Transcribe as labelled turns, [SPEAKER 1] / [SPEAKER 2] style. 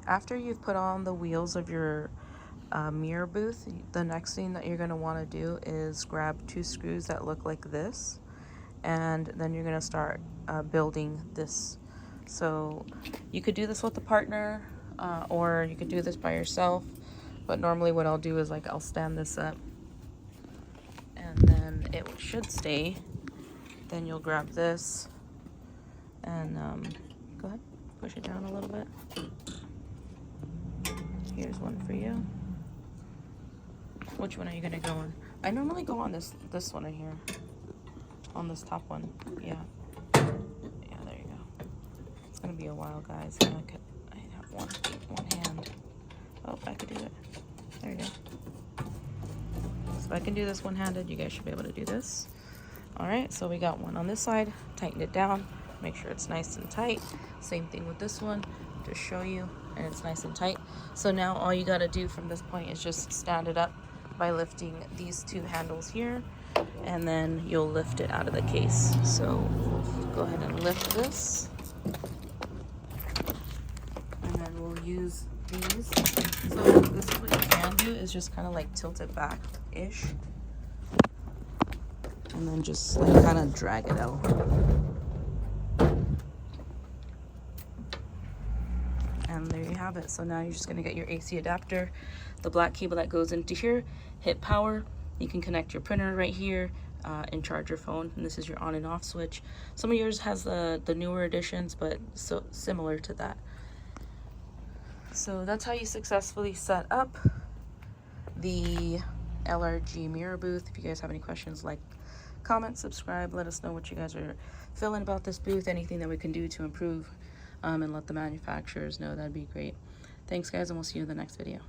[SPEAKER 1] After you've put on the wheels of your mirror booth, the next thing that you're going to want to do is grab 2 screws that look like this, and then you're going to start building this. So you could do this with a partner, or you could do this by yourself, but normally what I'll do is like I'll stand this up and then it should stay. Then you'll grab this and go ahead, push it down a little bit. Here's one for you. Which one are you gonna go on? I normally go on this one right here, on this top one. Yeah, there you go. It's gonna be a while, guys. I have one hand. Oh, I could do it. There you go. So I can do this one-handed. You guys should be able to do this. All right, so we got one on this side. Tighten it down. Make sure it's nice and tight. Same thing with this one. Just show you, and it's nice and tight. So now all you gotta do from this point is just stand it up by lifting these 2 handles here, and then you'll lift it out of the case. So we'll go ahead and lift this, and then we'll use these. So this is what you can do, is just kind of like tilt it back-ish, and then just like kind of drag it out. And there you have it. So now you're just going to get your AC adapter, the black cable that goes into here, hit power. You can connect your printer right here and charge your phone. And this is your on and off switch. Some of yours has the newer editions, but so similar to that. So that's how you successfully set up the LRG mirror booth. If you guys have any questions, like, comment, subscribe, let us know what you guys are feeling about this booth, anything that we can do to improve, and let the manufacturers know. That'd be great. Thanks, guys, and we'll see you in the next video.